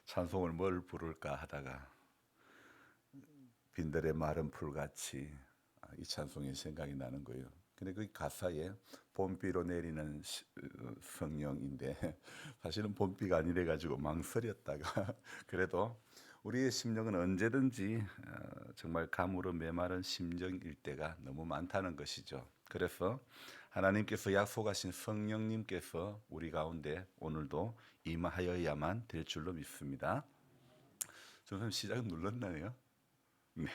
찬송을 뭘 부를까 하다가 빈들의 마른 풀같이 이 찬송이 생각이 나는 거예요. 근데 그 가사에 봄비로 내리는 성령인데 사실은 봄비가 아니래 가지고 망설였다가 그래도 우리의 심령은 언제든지 정말 가물어 메마른 심정일 때가 너무 많다는 것이죠. 그래서 하나님께서 약속하신 성령님께서 우리 가운데 오늘도 임하여야만 될 줄로 믿습니다. 선생님 시작은 눌렀나요? 네.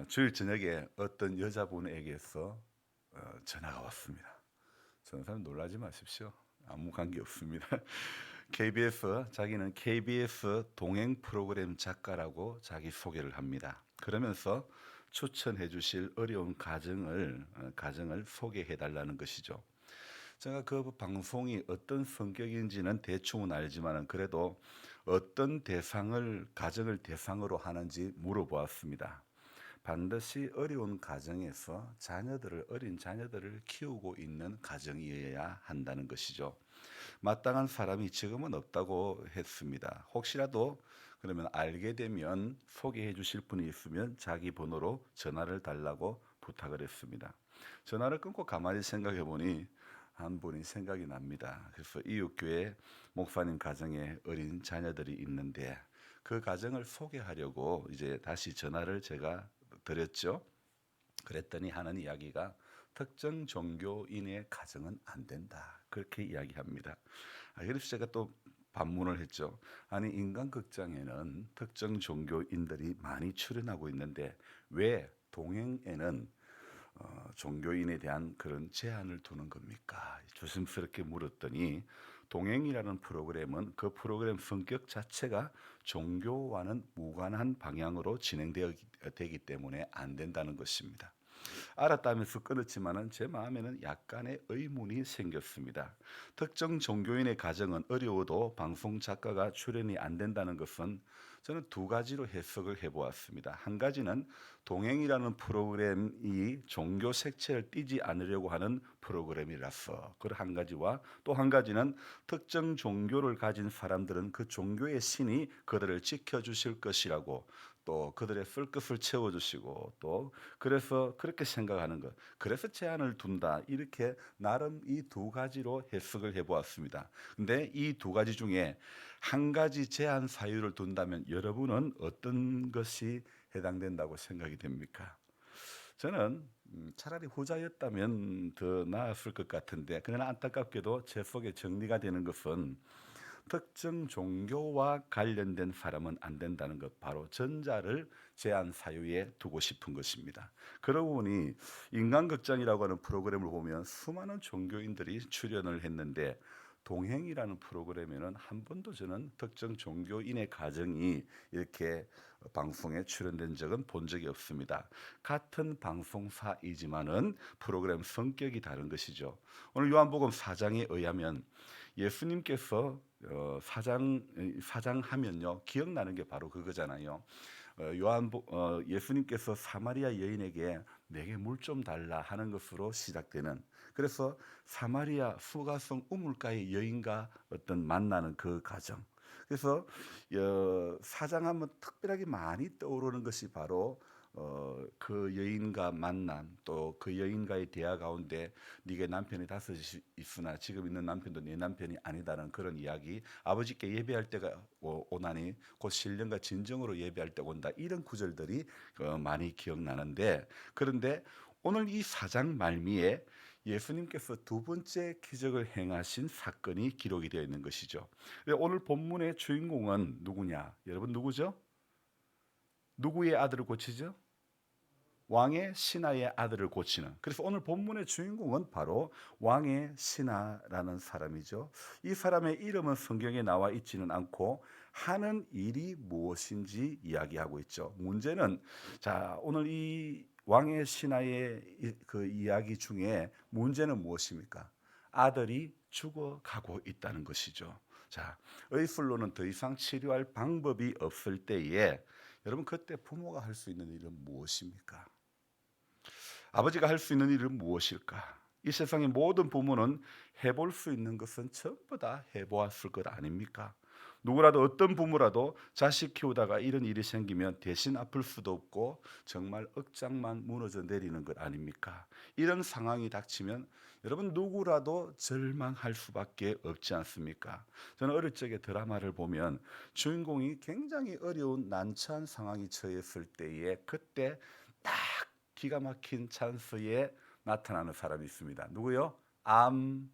주일 저녁에 어떤 여자분에게서 전화가 왔습니다. 저는 사람 놀라지 마십시오. 아무 관계 없습니다. 자기는 KBS 동행 프로그램 작가라고 자기 소개를 합니다. 그러면서 추천해 주실 어려운 가정을 소개해 달라는 것이죠. 제가 그 방송이 어떤 성격인지는 대충은 알지만은 그래도 어떤 가정을 대상으로 하는지 물어보았습니다. 반드시 어려운 가정에서 어린 자녀들을 키우고 있는 가정이어야 한다는 것이죠. 마땅한 사람이 지금은 없다고 했습니다. 혹시라도 그러면 알게 되면 소개해 주실 분이 있으면 자기 번호로 전화를 달라고 부탁을 했습니다. 전화를 끊고 가만히 생각해 보니 한 분이 생각이 납니다. 그래서 이웃교회 목사님 가정에 어린 자녀들이 있는데 그 가정을 소개하려고 이제 다시 전화를 제가 드렸죠. 그랬더니 하는 이야기가 특정 종교인의 가정은 안 된다. 그렇게 이야기합니다. 그래서 제가 또 반문을 했죠. 아니 인간극장에는 특정 종교인들이 많이 출연하고 있는데 왜 동행에는 종교인에 대한 그런 제한을 두는 겁니까? 조심스럽게 물었더니 동행이라는 프로그램은 그 프로그램 성격 자체가 종교와는 무관한 방향으로 되기 때문에 안 된다는 것입니다. 알았다면서 끊었지만은 제 마음에는 약간의 의문이 생겼습니다. 특정 종교인의 가정은 어려워도 방송 작가가 출연이 안 된다는 것은 저는 두 가지로 해석을 해보았습니다. 한 가지는 동행이라는 프로그램이 종교 색채를 띠지 않으려고 하는 프로그램이라서 그 한 가지와 또 한 가지는 특정 종교를 가진 사람들은 그 종교의 신이 그들을 지켜주실 것이라고 또 그들의 쓸 것을 채워주시고 또 그래서 그렇게 생각하는 것. 그래서 제한을 둔다. 이렇게 나름 이 두 가지로 해석을 해보았습니다. 근데 이 두 가지 중에 한 가지 제한 사유를 둔다면 여러분은 어떤 것이 해당된다고 생각이 됩니까? 저는 차라리 후자였다면 더 나았을 것 같은데 그러나 안타깝게도 제 속에 정리가 되는 것은 특정 종교와 관련된 사람은 안 된다는 것, 바로 전자를 제한 사유에 두고 싶은 것입니다. 그러고 보니 인간극장이라고 하는 프로그램을 보면 수많은 종교인들이 출연을 했는데 동행이라는 프로그램에는 한 번도 저는 특정 종교인의 가정이 이렇게 방송에 출연된 적은 본 적이 없습니다. 같은 방송사이지만은 프로그램 성격이 다른 것이죠. 오늘 요한복음 4장에 의하면 예수님께서 사장하면요 기억나는 게 바로 그거잖아요. 예수님께서 사마리아 여인에게 내게 물 좀 달라 하는 것으로 시작되는, 그래서 사마리아 수가성 우물가의 여인과 어떤 만나는 그 과정. 그래서 사장하면 특별하게 많이 떠오르는 것이 바로 그 여인과 만남, 또 그 여인과의 대화 가운데 네게 남편이 다섯이 있으나 지금 있는 남편도 네 남편이 아니다라는 그런 이야기, 아버지께 예배할 때가 오나니 곧 신령과 진정으로 예배할 때가 온다, 이런 구절들이 많이 기억나는데, 그런데 오늘 이 사장 말미에 예수님께서 두 번째 기적을 행하신 사건이 기록이 되어 있는 것이죠. 오늘 본문의 주인공은 누구냐? 여러분 누구죠? 누구의 아들을 고치죠? 왕의 신하의 아들을 고치는. 그래서 오늘 본문의 주인공은 바로 왕의 신하라는 사람이죠. 이 사람의 이름은 성경에 나와 있지는 않고 하는 일이 무엇인지 이야기하고 있죠. 문제는 자, 오늘 이 왕의 신하의 그 이야기 중에 문제는 무엇입니까? 아들이 죽어가고 있다는 것이죠. 자, 의술로는 더 이상 치료할 방법이 없을 때에 여러분 그때 부모가 할 수 있는 일은 무엇입니까? 아버지가 할 수 있는 일은 무엇일까? 이 세상의 모든 부모는 해볼 수 있는 것은 전부 다 해보았을 것 아닙니까? 누구라도 어떤 부모라도 자식 키우다가 이런 일이 생기면 대신 아플 수도 없고 정말 억장만 무너져 내리는 것 아닙니까? 이런 상황이 닥치면 여러분 누구라도 절망할 수밖에 없지 않습니까? 저는 어릴 적에 드라마를 보면 주인공이 굉장히 어려운 난처한 상황이 처했을 때에 그때 딱 기가 막힌 찬스에 나타나는 사람이 있습니다. 누구요? 암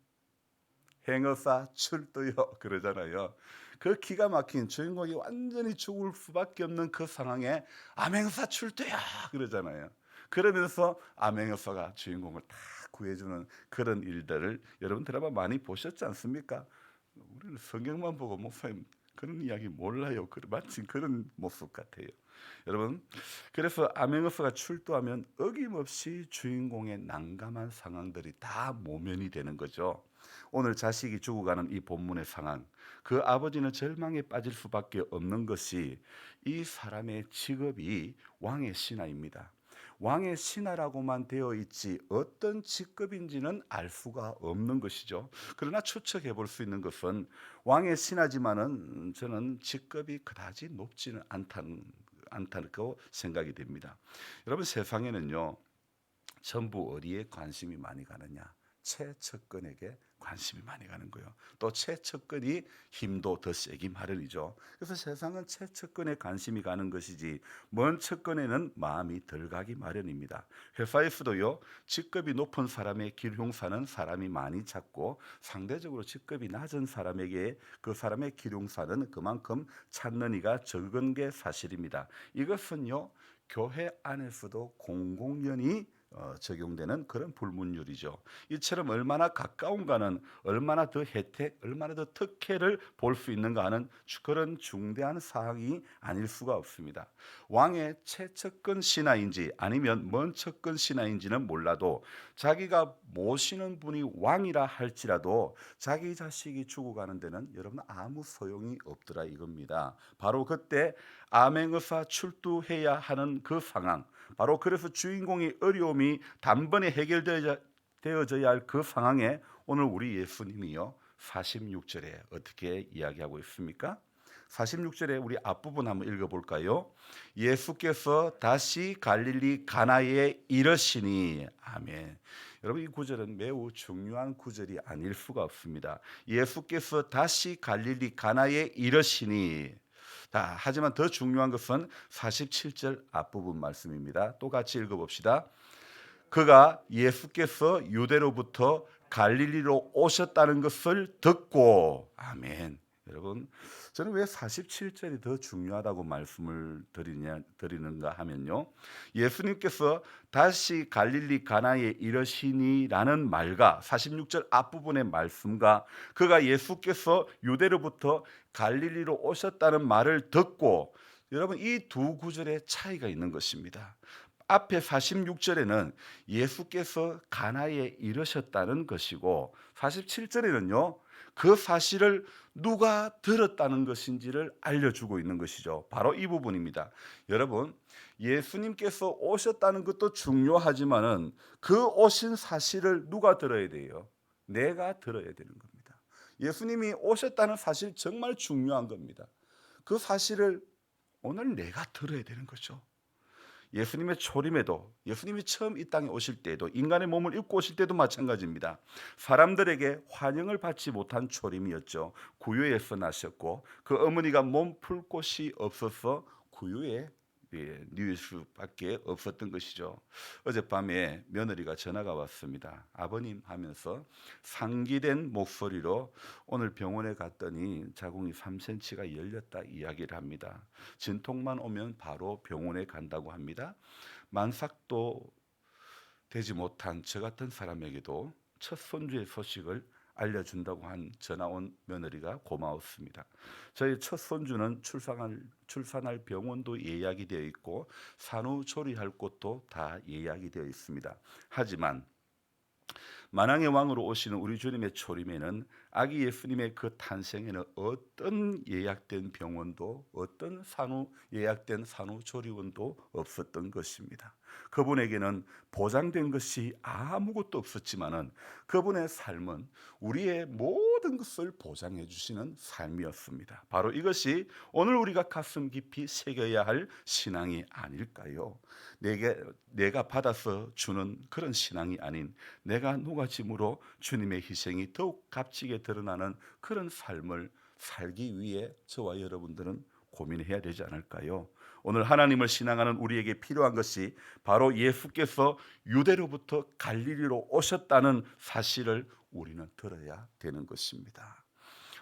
행어사 출두요 그러잖아요. 그 기가 막힌 주인공이 완전히 죽을 수밖에 없는 그 상황에 암행어사 출두야 그러잖아요. 그러면서 암행어사가 주인공을 다 구해주는 그런 일들을 여러분 드라마 많이 보셨지 않습니까? 우리는 성경만 보고 목사님 그런 이야기 몰라요. 마치 그런 모습 같아요. 여러분, 그래서 암행어사가 출두하면 어김없이 주인공의 난감한 상황들이 다 모면이 되는 거죠. 오늘 자식이 죽어가는 이 본문의 상황, 그 아버지는 절망에 빠질 수밖에 없는 것이 이 사람의 직업이 왕의 신하입니다. 왕의 신하라고만 되어 있지 어떤 직급인지는 알 수가 없는 것이죠. 그러나 추측해 볼 수 있는 것은 왕의 신하지만은 저는 직급이 그다지 높지는 않다고 생각이 됩니다. 여러분 세상에는요 전부 어디에 관심이 많이 가느냐? 최측근에게 관심이 많이 가는 거예요. 또 최측근이 힘도 더 세기 마련이죠. 그래서 세상은 최측근에 관심이 가는 것이지 먼 측근에는 마음이 덜 가기 마련입니다. 회사에서도요. 직급이 높은 사람의 기룡사는 사람이 많이 찾고 상대적으로 직급이 낮은 사람에게 그 사람의 기룡사는 그만큼 찾는 이가 적은 게 사실입니다. 이것은요. 교회 안에서도 공공연히 적용되는 그런 불문율이죠. 이처럼 얼마나 가까운가는 얼마나 더 혜택, 얼마나 더 특혜를 볼 수 있는가 하는 그런 중대한 사항이 아닐 수가 없습니다. 왕의 최측근 신하인지 아니면 먼 측근 신하인지는 몰라도 자기가 모시는 분이 왕이라 할지라도 자기 자식이 죽어가는 데는 여러분 아무 소용이 없더라 이겁니다. 바로 그때 암행어사 출두해야 하는 그 상황, 바로 그래서 주인공의 어려움이 단번에 해결되어져야 할 그 상황에 오늘 우리 예수님이요 46절에 어떻게 이야기하고 있습니까? 46절에 우리 앞부분 한번 읽어볼까요? 예수께서 다시 갈릴리 가나에 이르시니 아멘. 여러분 이 구절은 매우 중요한 구절이 아닐 수가 없습니다. 예수께서 다시 갈릴리 가나에 이르시니 하지만 더 중요한 것은 47절 앞부분 말씀입니다. 똑같이 읽어봅시다. 그가 예수께서 유대로부터 갈릴리로 오셨다는 것을 듣고 아멘. 여러분 저는 왜 47절이 더 중요하다고 말씀을 드리는가 하면요. 예수님께서 다시 갈릴리 가나에 이르시니라는 말과 46절 앞부분의 말씀과 그가 예수께서 유대로부터 갈릴리로 오셨다는 말을 듣고 여러분 이 두 구절의 차이가 있는 것입니다. 앞에 46절에는 예수께서 가나에 이르셨다는 것이고 47절에는요. 그 사실을 누가 들었다는 것인지를 알려주고 있는 것이죠. 바로 이 부분입니다. 여러분 예수님께서 오셨다는 것도 중요하지만은 그 오신 사실을 누가 들어야 돼요? 내가 들어야 되는 겁니다. 예수님이 오셨다는 사실 정말 중요한 겁니다. 그 사실을 오늘 내가 들어야 되는 거죠. 예수님의 초림에도 예수님이 처음 이 땅에 오실 때에도 인간의 몸을 입고 오실 때도 마찬가지입니다. 사람들에게 환영을 받지 못한 초림이었죠. 구유에서 나셨고 그 어머니가 몸 풀 곳이 없어서 구유에 누일 수밖에 없었던 것이죠. 어젯밤에 며느리가 전화가 왔습니다. 아버님 하면서 상기된 목소리로 오늘 병원에 갔더니 자궁이 3cm가 열렸다 이야기를 합니다. 진통만 오면 바로 병원에 간다고 합니다. 만삭도 되지 못한 저 같은 사람에게도 첫 손주의 소식을 알려준다고 한 전화 온 며느리가 고마웠습니다. 저희 첫 손주는 출산할 병원도 예약이 되어 있고 산후조리할 곳도 다 예약이 되어 있습니다. 하지만 만왕의 왕으로 오시는 우리 주님의 초림에는 아기 예수님의 그 탄생에는 어떤 예약된 병원도, 어떤 예약된 산후조리원도 없었던 것입니다. 그분에게는 보장된 것이 아무것도 없었지만은 그분의 삶은 우리의 모든 것을 보장해 주시는 삶이었습니다. 바로 이것이 오늘 우리가 가슴 깊이 새겨야 할 신앙이 아닐까요? 내가 받아서 주는 그런 신앙이 아닌 내가 녹아짐으로 주님의 희생이 더욱 값지게 드러나는 그런 삶을 살기 위해 저와 여러분들은 고민해야 되지 않을까요? 오늘 하나님을 신앙하는 우리에게 필요한 것이 바로 예수께서 유대로부터 갈릴리로 오셨다는 사실을 우리는 들어야 되는 것입니다.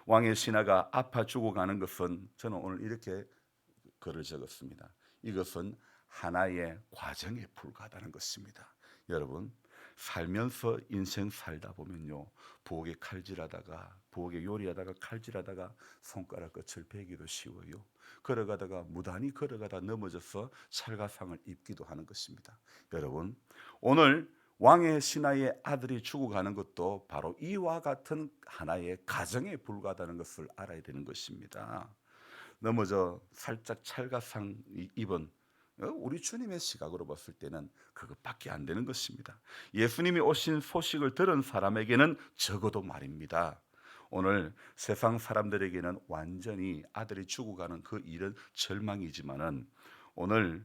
왕의 신하가 아파 죽어가는 것은 저는 오늘 이렇게 글을 적었습니다. 이것은 하나의 과정에 불과하다는 것입니다. 여러분, 살면서 인생 살다 보면요, 부엌에 칼질하다가, 부엌에 요리하다가 칼질하다가 손가락 끝을 베기도 쉬워요. 걸어가다가 무단히 걸어가다 넘어져서 찰가상을 입기도 하는 것입니다. 여러분, 오늘 왕의 신하의 아들이 죽어가는 것도 바로 이와 같은 하나의 가정에 불과하다는 것을 알아야 되는 것입니다. 넘어져 살짝 찰가상 입은 우리 주님의 시각으로 봤을 때는 그것밖에 안 되는 것입니다. 예수님이 오신 소식을 들은 사람에게는 적어도 말입니다. 오늘 세상 사람들에게는 완전히 아들이 죽어가는 그 일은 절망이지만은 오늘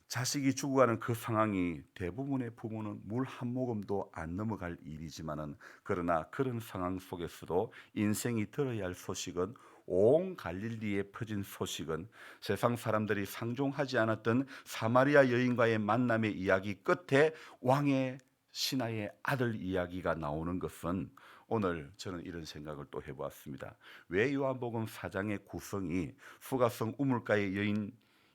자식이 죽어가는 그 상황이 대부분의 부모는 물 한 모금도 안 넘어갈 일이지만은 그러나 그런 상황 속에서도 인생이 들어야 할 소식은 온 갈릴리에 퍼진 소식은 세상 사람들이 상종하지 않았던 사마리아 여인과의 만남의 이야기 끝에 왕의 신하의 아들 이야기가 나오는 것은 오늘 저는 이런 생각을 또 해보았습니다. 왜 요한복음 4장의 구성이 수가성 우물가의 여인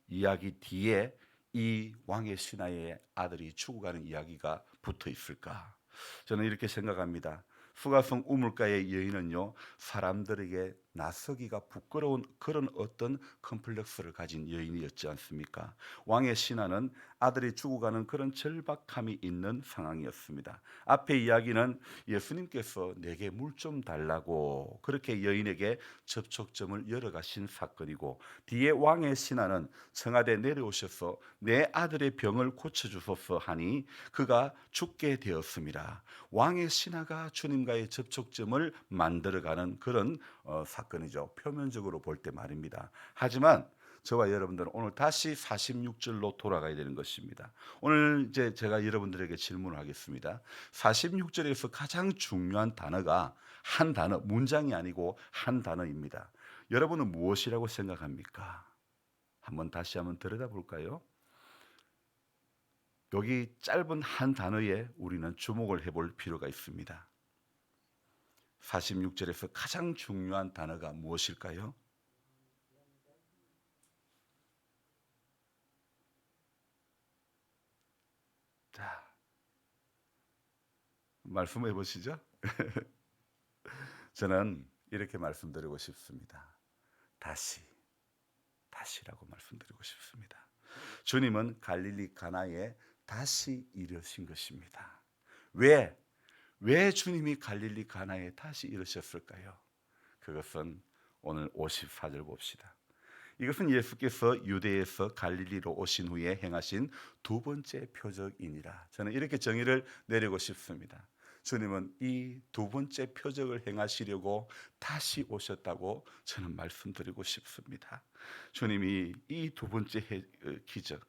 이야기 뒤에 이 왕의 신하의 아들이 죽어가는 이야기가 붙어 있을까? 저는 이렇게 생각합니다. 수가성 우물가의 여인은요, 사람들에게 나서기가 부끄러운 그런 어떤 컴플렉스를 가진 여인이었지 않습니까? 왕의 신하는 아들이 죽어가는 그런 절박함이 있는 상황이었습니다. 앞의 이야기는 예수님께서 내게 물 좀 달라고 그렇게 여인에게 접촉점을 열어가신 사건이고, 뒤에 왕의 신하는 청하대 내려오셔서 내 아들의 병을 고쳐주소서 하니 그가 죽게 되었습니다. 왕의 신하가 주님과의 접촉점을 만들어가는 그런 사건이죠. 표면적으로 볼 때 말입니다. 하지만 저와 여러분들은 오늘 다시 46절로 돌아가야 되는 것입니다. 오늘 이제 제가 여러분들에게 질문을 하겠습니다. 46절에서 가장 중요한 단어가 한 단어, 문장이 아니고 한 단어입니다. 여러분은 무엇이라고 생각합니까? 다시 한번 들여다볼까요? 여기 짧은 한 단어에 우리는 주목을 해볼 필요가 있습니다. 46절에서 가장 중요한 단어가 무엇일까요? 자, 말씀해 보시죠. 저는 이렇게 말씀드리고 싶습니다. 다시라고 말씀드리고 싶습니다. 주님은 갈릴리 가나에 다시 이르신 것입니다. 왜 주님이 갈릴리 가나에 다시 이르셨을까요? 그것은 오늘 54절 봅시다. 이것은 예수께서 유대에서 갈릴리로 오신 후에 행하신 두 번째 표적이니라. 저는 이렇게 정의를 내리고 싶습니다. 주님은 이 두 번째 표적을 행하시려고 다시 오셨다고 저는 말씀드리고 싶습니다. 주님이 이 두 번째 기적,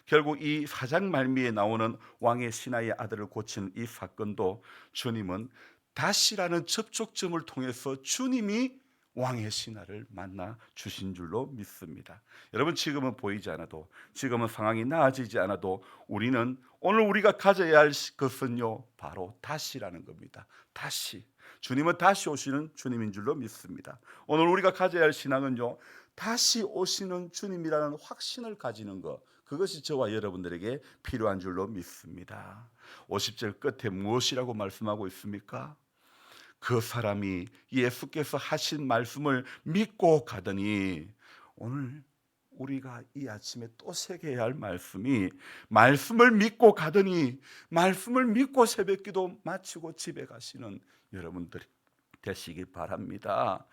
결국 이 사장 말미에 나오는 왕의 신하의 아들을 고치는 이 사건도 주님은 다시라는 접촉점을 통해서 주님이 왕의 신하를 만나 주신 줄로 믿습니다. 여러분, 지금은 보이지 않아도, 지금은 상황이 나아지지 않아도 우리는 오늘 우리가 가져야 할 것은요, 바로 다시라는 겁니다. 다시. 주님은 다시 오시는 주님인 줄로 믿습니다. 오늘 우리가 가져야 할 신앙은요, 다시 오시는 주님이라는 확신을 가지는 것, 그것이 저와 여러분들에게 필요한 줄로 믿습니다. 50절 끝에 무엇이라고 말씀하고 있습니까? 그 사람이 예수께서 하신 말씀을 믿고 가더니 오늘 우리가 이 아침에 또 새겨야 할 말씀이 말씀을 믿고 가더니 말씀을 믿고 새벽기도 마치고 집에 가시는 여러분들이 되시기 바랍니다.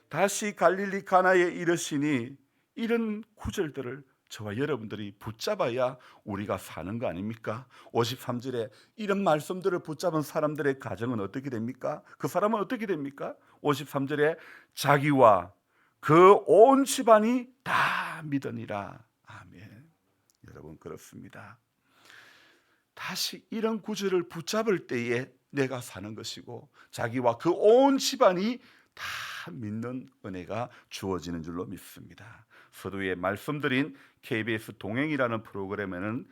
다시 갈릴리 가나에 이르시니 이런 구절들을 저와 여러분들이 붙잡아야 우리가 사는 거 아닙니까? 53절에 이런 말씀들을 붙잡은 사람들의 가정은 어떻게 됩니까? 그 사람은 어떻게 됩니까? 53절에 자기와 그 온 집안이 다 믿으니라. 아멘. 여러분 그렇습니다. 다시 이런 구절을 붙잡을 때에 내가 사는 것이고 자기와 그 온 집안이 다 믿는 은혜가 주어지는 줄로 믿습니다. 서두에 말씀드린 KBS 동행이라는 프로그램에는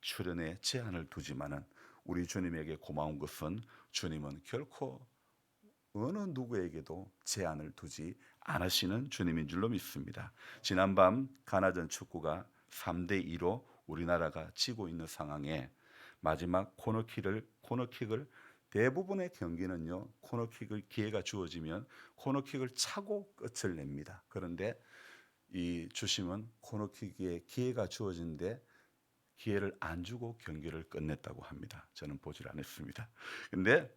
출연에 제한을 두지만은 우리 주님에게 고마운 것은 주님은 결코 어느 누구에게도 제한을 두지 않으시는 주님인 줄로 믿습니다. 지난밤 가나전 축구가 3대2로 우리나라가 지고 있는 상황에 마지막 코너킥을 대부분의 경기는요 코너킥을 기회가 주어지면 코너킥을 차고 끝을 냅니다. 그런데 이 주심은 코너킥에 기회가 주어진데 기회를 안 주고 경기를 끝냈다고 합니다. 저는 보질 않았습니다. 근데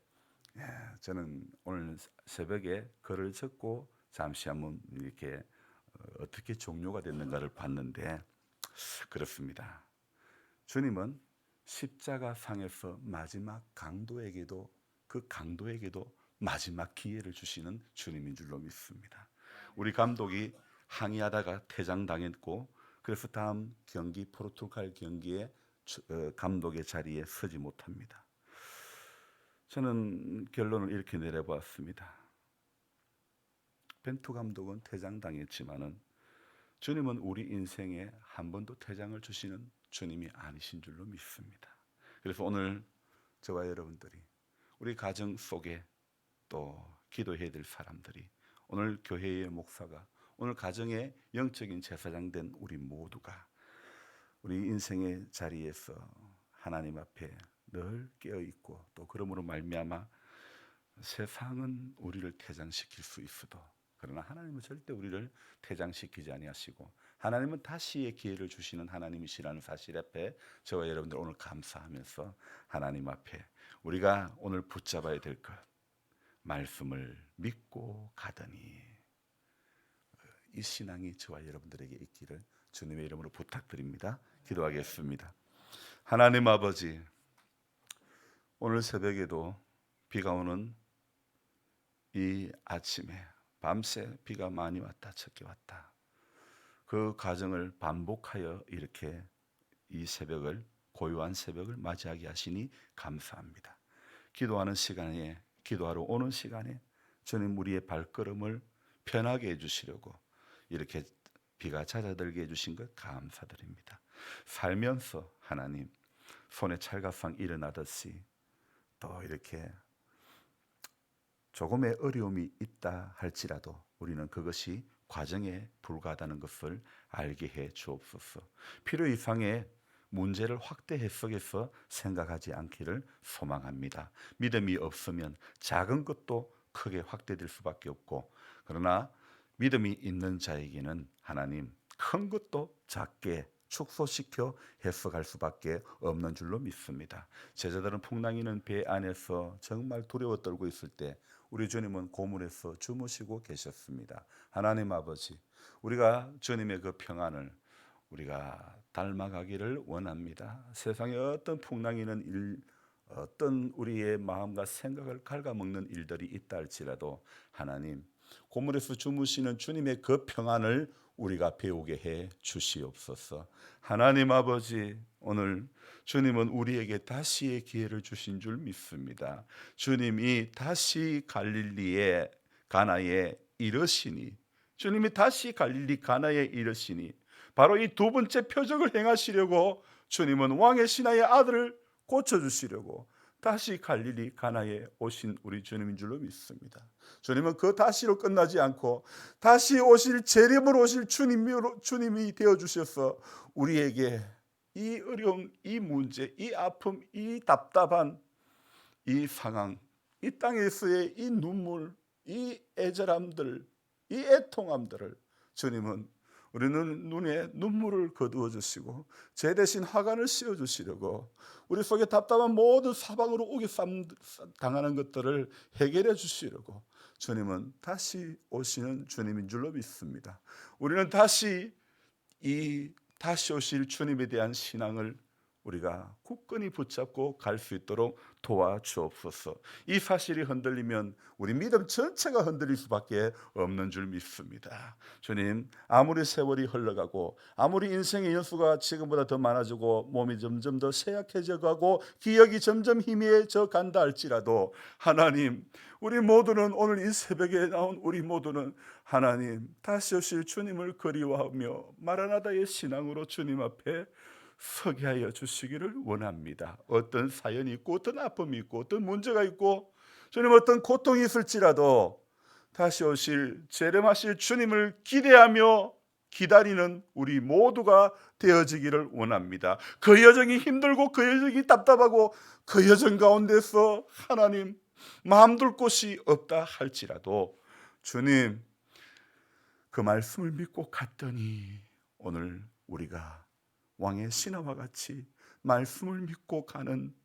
저는 오늘 새벽에 글을 적고 잠시 한번 이렇게 어떻게 종료가 됐는가를 봤는데 그렇습니다. 주님은 십자가 상에서 마지막 강도에게도 그 강도에게도 마지막 기회를 주시는 주님인 줄로 믿습니다. 우리 감독이 항의하다가 퇴장당했고 그래서 다음 경기 포르투갈 경기에 감독의 자리에 서지 못합니다. 저는 결론을 이렇게 내려보았습니다. 벤투 감독은 퇴장당했지만은 주님은 우리 인생에 한 번도 퇴장을 주시는 주님이 아니신 줄로 믿습니다. 그래서 오늘 저와 여러분들이 우리 가정 속에 또 기도해야 될 사람들이 오늘 교회의 목사가 오늘 가정의 영적인 제사장 된 우리 모두가 우리 인생의 자리에서 하나님 앞에 늘 깨어있고 또 그러므로 말미암아 세상은 우리를 퇴장시킬 수 있어도 그러나 하나님은 절대 우리를 퇴장시키지 아니하시고 하나님은 다시의 기회를 주시는 하나님이시라는 사실 앞에 저와 여러분들 오늘 감사하면서 하나님 앞에 우리가 오늘 붙잡아야 될 것 말씀을 믿고 가더니 이 신앙이 저와 여러분들에게 있기를 주님의 이름으로 부탁드립니다. 기도하겠습니다. 하나님 아버지 오늘 새벽에도 비가 오는 이 아침에 밤새 비가 많이 왔다 적게 왔다 그 과정을 반복하여 이렇게 이 새벽을 고요한 새벽을 맞이하게 하시니 감사합니다. 기도하는 시간에 기도하러 오는 시간에 주님 우리의 발걸음을 편하게 해주시려고 이렇게 비가 잦아들게 해주신 것 감사드립니다. 살면서 하나님 손에 찰갑상 일어나듯이 또 이렇게 조금의 어려움이 있다 할지라도 우리는 그것이 과정에 불과하다는 것을 알게 해 주옵소서. 필요 이상의 문제를 확대 해석해서 생각하지 않기를 소망합니다. 믿음이 없으면 작은 것도 크게 확대될 수밖에 없고 그러나 믿음이 있는 자에게는 하나님 큰 것도 작게 축소시켜 해석할 수밖에 없는 줄로 믿습니다. 제자들은 풍랑이는 배 안에서 정말 두려워 떨고 있을 때 우리 주님은 고물에서 주무시고 계셨습니다. 하나님 아버지 우리가 주님의 그 평안을 우리가 닮아가기를 원합니다. 세상에 어떤 풍랑이는 일 어떤 우리의 마음과 생각을 갉아먹는 일들이 있다 할지라도 하나님 고물에서 주무시는 주님의 그 평안을 우리가 배우게 해 주시옵소서. 하나님 아버지 오늘 주님은 우리에게 다시의 기회를 주신 줄 믿습니다. 주님이 다시 갈릴리의 가나에 이르시니 주님이 다시 갈릴리 가나에 이르시니 바로 이 두 번째 표적을 행하시려고 주님은 왕의 신하의 아들을 고쳐주시려고 다시 갈릴리 가나에 오신 우리 주님인 줄로 믿습니다. 주님은 그 다시로 끝나지 않고 다시 오실 재림으로 오실 주님이 되어주셔서 우리에게 이 어려움, 이 문제, 이 아픔, 이 답답한 이 상황, 이 땅에서의 이 눈물, 이 애절함들, 이 애통함들을 주님은 우리는 눈에 눈물을 거두어 주시고 제 대신 화관을 씌워 주시려고 우리 속에 답답한 모든 사방으로 오게 당하는 것들을 해결해 주시려고 주님은 다시 오시는 주님인 줄로 믿습니다. 우리는 다시 오실 주님에 대한 신앙을 우리가 굳건히 붙잡고 갈 수 있도록 도와주옵소서. 이 사실이 흔들리면 우리 믿음 전체가 흔들릴 수밖에 없는 줄 믿습니다. 주님, 아무리 세월이 흘러가고 아무리 인생의 연수가 지금보다 더 많아지고 몸이 점점 더 쇠약해져 가고 기억이 점점 희미해져 간다 할지라도 하나님, 우리 모두는 오늘 이 새벽에 나온 우리 모두는 하나님 다시 오실 주님을 그리워하며 마라나다의 신앙으로 주님 앞에 서게 하여 주시기를 원합니다. 어떤 사연이 있고 어떤 아픔이 있고 어떤 문제가 있고 주님 어떤 고통이 있을지라도 다시 오실 재림하실 주님을 기대하며 기다리는 우리 모두가 되어지기를 원합니다. 그 여정이 힘들고 그 여정이 답답하고 그 여정 가운데서 하나님 마음 둘 곳이 없다 할지라도 주님 그 말씀을 믿고 갔더니 오늘 우리가 왕의 신하와 같이 말씀을 믿고 가는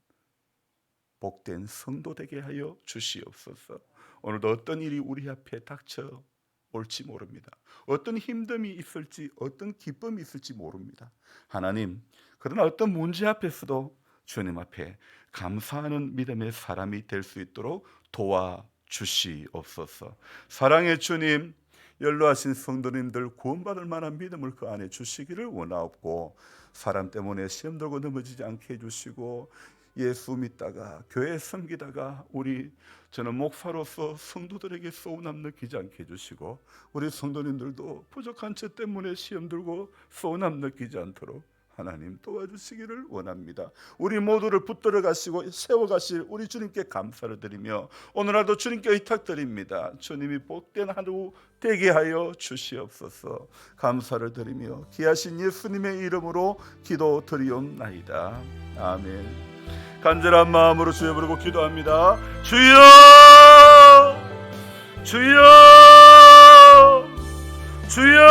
복된 성도 되게 하여 주시옵소서. 오늘도 어떤 일이 우리 앞에 닥쳐 올지 모릅니다. 어떤 힘듦이 있을지 어떤 기쁨이 있을지 모릅니다. 하나님, 그러나 어떤 문제 앞에서도 주님 앞에 감사하는 믿음의 사람이 될 수 있도록 도와주시옵소서. 사랑의 주님, 연로하신 성도님들 구원받을 만한 믿음을 그 안에 주시기를 원하옵고 사람 때문에 시험 들고 넘어지지 않게 해주시고 예수 믿다가 교회 섬기다가 저는 목사로서 성도들에게 서운함 느끼지 않게 해주시고 우리 성도님들도 부족한 죄 때문에 시험 들고 서운함 느끼지 않도록 하나님 도와주시기를 원합니다. 우리 모두를 붙들어 가시고 세워가실 우리 주님께 감사를 드리며 오늘 하루도 주님께 의탁드립니다. 주님이 복된 하루 되게 하여 주시옵소서. 감사를 드리며 귀하신 예수님의 이름으로 기도드리옵나이다. 아멘. 간절한 마음으로 주여 부르고 기도합니다. 주여, 주여, 주여.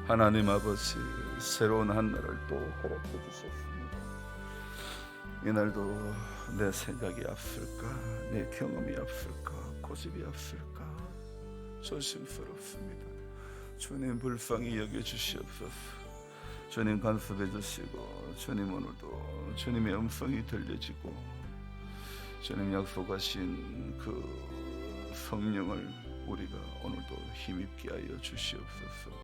하나님 아버지, 새로운 한 날을 또 허락해 주셨습니다. 이날도 내 생각이 앞설까, 내 경험이 앞설까, 고집이 앞설까 조심스럽습니다. 주님 불쌍히 여겨주시옵소서. 주님 간섭해 주시고 주님 오늘도 주님의 음성이 들려지고 주님 약속하신 그 성령을 우리가 오늘도 힘입게 하여 주시옵소서.